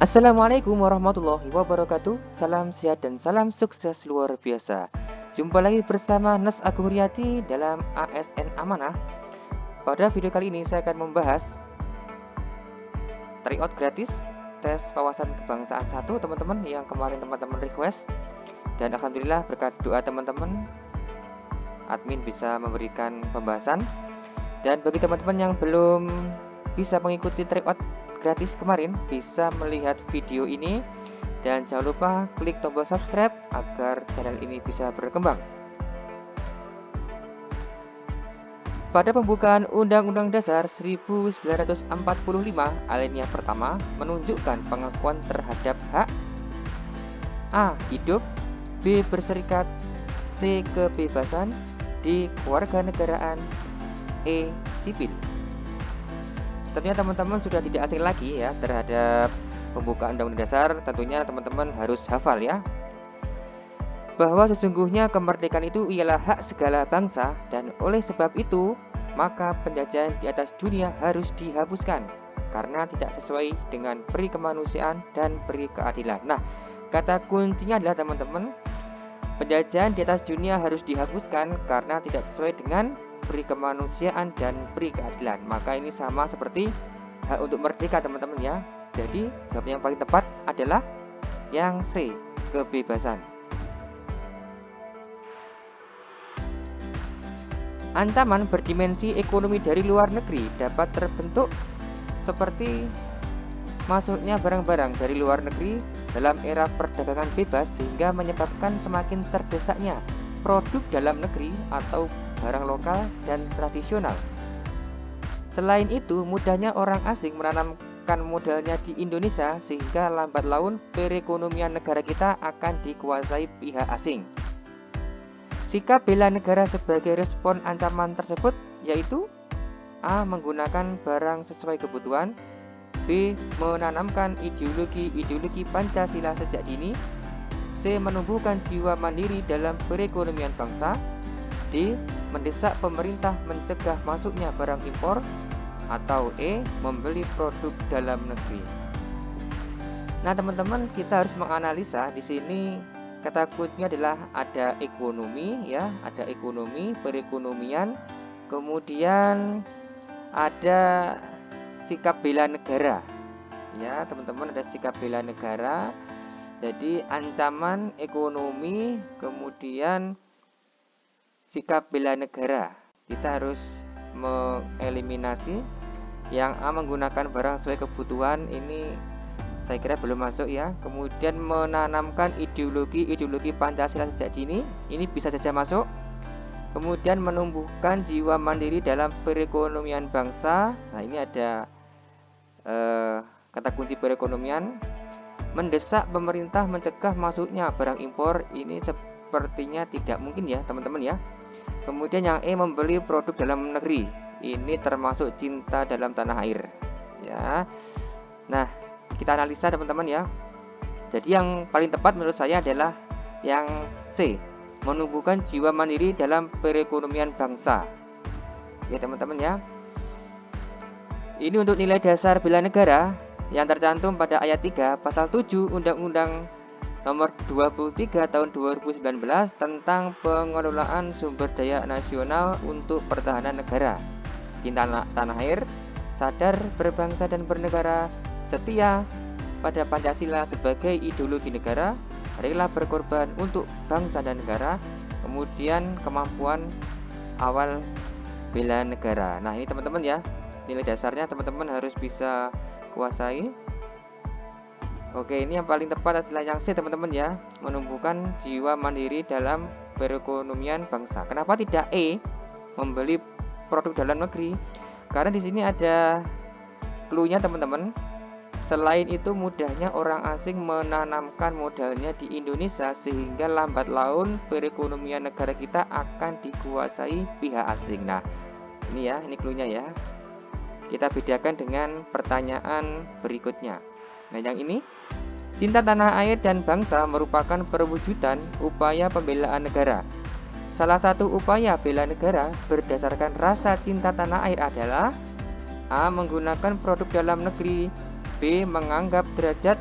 Assalamualaikum warahmatullahi wabarakatuh. Salam sehat dan salam sukses luar biasa. Jumpa lagi bersama Nes Agung Riyadi dalam ASN Amanah. Pada video kali ini saya akan membahas tryout gratis tes wawasan kebangsaan 1 teman-teman yang kemarin teman-teman request. Dan alhamdulillah berkat doa teman-teman, admin bisa memberikan pembahasan. Dan bagi teman-teman yang belum bisa mengikuti tryout gratis kemarin, bisa melihat video ini dan jangan lupa klik tombol subscribe agar channel ini bisa berkembang. Pada pembukaan Undang-Undang Dasar 1945 alinea pertama menunjukkan pengakuan terhadap hak A. Hidup, B. Berserikat, C. Kebebasan, D. Kewarganegaraan, E. Sipil. Tentunya teman-teman sudah tidak asing lagi ya terhadap pembukaan Undang-Undang Dasar. Tentunya teman-teman harus hafal ya, bahwa sesungguhnya kemerdekaan itu ialah hak segala bangsa, dan oleh sebab itu maka penjajahan di atas dunia harus dihapuskan karena tidak sesuai dengan peri kemanusiaan dan peri keadilan. Nah, kata kuncinya adalah teman-teman, penjajahan di atas dunia harus dihapuskan karena tidak sesuai dengan peri kemanusiaan dan peri keadilan. Maka ini sama seperti hak untuk merdeka teman-teman ya. Jadi jawab yang paling tepat adalah yang C, kebebasan. Ancaman berdimensi ekonomi dari luar negeri dapat terbentuk seperti masuknya barang-barang dari luar negeri dalam era perdagangan bebas, sehingga menyebabkan semakin terdesaknya produk dalam negeri atau barang lokal dan tradisional. Selain itu, mudahnya orang asing menanamkan modalnya di Indonesia, sehingga lambat laun perekonomian negara kita akan dikuasai pihak asing. Sikap bela negara sebagai respon ancaman tersebut yaitu A. Menggunakan barang sesuai kebutuhan, B. Menanamkan ideologi Pancasila sejak dini, C. Menumbuhkan jiwa mandiri dalam perekonomian bangsa, D. Mendesak pemerintah mencegah masuknya barang impor, atau E. Membeli produk dalam negeri. Nah teman-teman, kita harus menganalisa di sini. Kata kuncinya adalah ada ekonomi ya, ada ekonomi, perekonomian, kemudian ada sikap bela negara. Ya, teman-teman, ada sikap bela negara. Jadi ancaman ekonomi, kemudian sikap bela negara. Kita harus mengeliminasi yang A, menggunakan barang sesuai kebutuhan. Ini saya kira belum masuk ya. Kemudian menanamkan ideologi Pancasila sejak dini, ini bisa saja masuk. Kemudian menumbuhkan jiwa mandiri dalam perekonomian bangsa. Nah ini ada kata kunci perekonomian. Mendesak pemerintah mencegah masuknya barang impor, ini sepertinya tidak mungkin ya teman-teman ya. Kemudian yang E, membeli produk dalam negeri, ini termasuk cinta dalam tanah air ya. Nah kita analisa teman-teman ya. Jadi yang paling tepat menurut saya adalah yang C, menumbuhkan jiwa mandiri dalam perekonomian bangsa ya teman-teman ya. Ini untuk nilai dasar bela negara yang tercantum pada ayat 3 pasal 7 Undang-Undang Nomor 23 Tahun 2019 tentang pengelolaan sumber daya nasional untuk pertahanan negara. Cinta tanah air, sadar berbangsa dan bernegara, setia pada Pancasila sebagai ideologi negara, rela berkorban untuk bangsa dan negara, kemudian kemampuan awal bela negara. Nah ini teman-teman ya, nilai dasarnya teman-teman harus bisa kuasai. Oke, ini yang paling tepat adalah yang C teman-teman ya, menumbuhkan jiwa mandiri dalam perekonomian bangsa. Kenapa tidak E, membeli produk dalam negeri? Karena di sini ada clue-nya teman-teman. Selain itu, mudahnya orang asing menanamkan modalnya di Indonesia, sehingga lambat laun perekonomian negara kita akan dikuasai pihak asing. Nah ini ya, ini clue-nya ya. Kita bedakan dengan pertanyaan berikutnya. Nah yang ini, cinta tanah air dan bangsa merupakan perwujudan upaya pembelaan negara. Salah satu upaya bela negara berdasarkan rasa cinta tanah air adalah A. Menggunakan produk dalam negeri, B. Menganggap derajat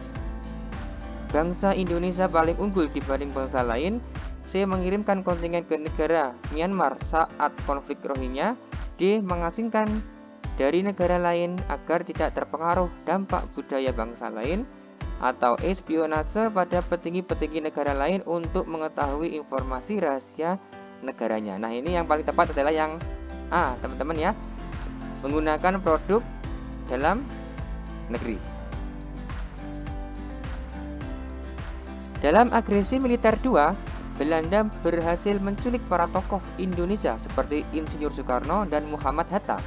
bangsa Indonesia paling unggul dibanding bangsa lain. C. Mengirimkan kontingen ke negara Myanmar saat konflik Rohingya. D. Mengasingkan dari negara lain agar tidak terpengaruh dampak budaya bangsa lain. Atau E. Spionase pada petinggi-petinggi negara lain untuk mengetahui informasi rahasia negaranya. Nah, ini yang paling tepat adalah yang A, teman-teman ya. Menggunakan produk dalam negeri. Dalam agresi militer 2, Belanda berhasil menculik para tokoh Indonesia seperti Insinyur Soekarno dan Muhammad Hatta.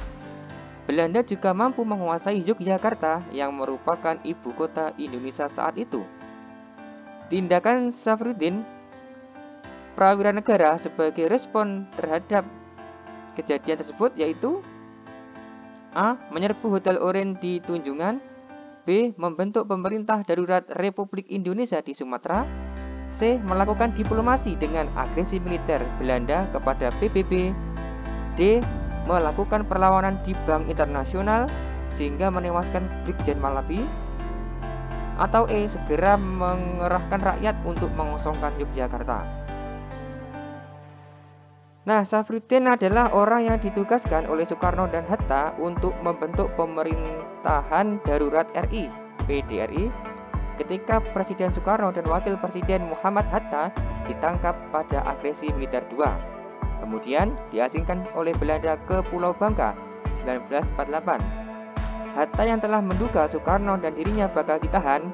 Belanda juga mampu menguasai Yogyakarta yang merupakan ibu kota Indonesia saat itu. Tindakan Safruddin prawira negara sebagai respon terhadap kejadian tersebut yaitu A. Menyerbu Hotel Orange di Tunjungan. B. Membentuk pemerintah darurat Republik Indonesia di Sumatera. C. Melakukan diplomasi dengan agresi militer Belanda kepada PBB. D. Melakukan perlawanan di Bank Internasional sehingga menewaskan Brigjen Malabi. Atau E. Segera mengerahkan rakyat untuk mengosongkan Yogyakarta. Nah, Safruddin adalah orang yang ditugaskan oleh Soekarno dan Hatta untuk membentuk pemerintahan darurat RI, PDRI, ketika Presiden Soekarno dan Wakil Presiden Muhammad Hatta ditangkap pada agresi militer 2. Kemudian diasingkan oleh Belanda ke Pulau Bangka 1948. Hatta yang telah menduga Soekarno dan dirinya bakal ditahan,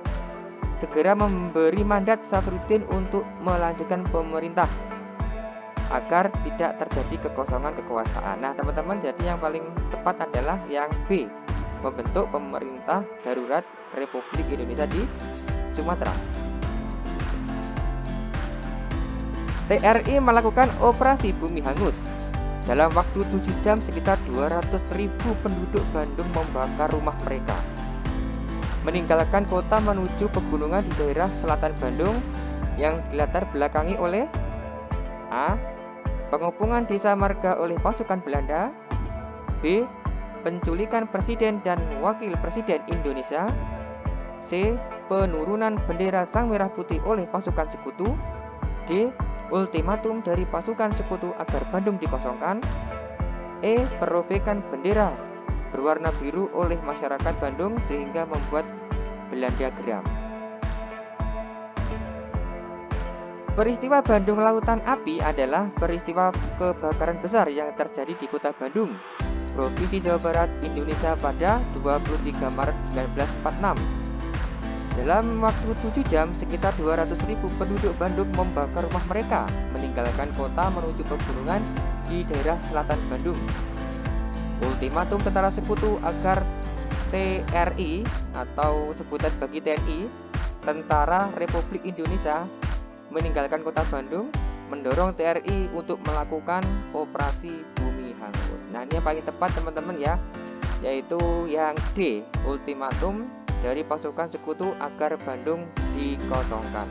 segera memberi mandat Safruddin untuk melanjutkan pemerintah agar tidak terjadi kekosongan kekuasaan. Nah, teman-teman, jadi yang paling tepat adalah yang B, membentuk pemerintah darurat Republik Indonesia di Sumatera. TRI melakukan operasi Bumi Hangus. Dalam waktu 7 jam sekitar 200.000 penduduk Bandung membakar rumah mereka, meninggalkan kota menuju pegunungan di daerah selatan Bandung yang dilatar belakangi oleh A. Pengepungan desa marga oleh pasukan Belanda. B. Penculikan Presiden dan Wakil Presiden Indonesia. C. Penurunan bendera Sang Merah Putih oleh pasukan sekutu. D. Ultimatum dari pasukan sekutu agar Bandung dikosongkan. E. Perobekan bendera berwarna biru oleh masyarakat Bandung sehingga membuat Belanda geram. Peristiwa Bandung Lautan Api adalah peristiwa kebakaran besar yang terjadi di kota Bandung, Provinsi Jawa Barat, Indonesia pada 23 Maret 1946. Dalam waktu 7 jam, sekitar 200.000 penduduk Bandung membakar rumah mereka, meninggalkan kota menuju pegunungan di daerah selatan Bandung. Ultimatum tentara sekutu agar TRI atau sebutan bagi TNI, Tentara Republik Indonesia, meninggalkan kota Bandung, mendorong TRI untuk melakukan operasi Bumi Hangus. Nah, ini yang paling tepat teman-teman ya, yaitu yang D, ultimatum dari pasukan sekutu agar Bandung dikosongkan.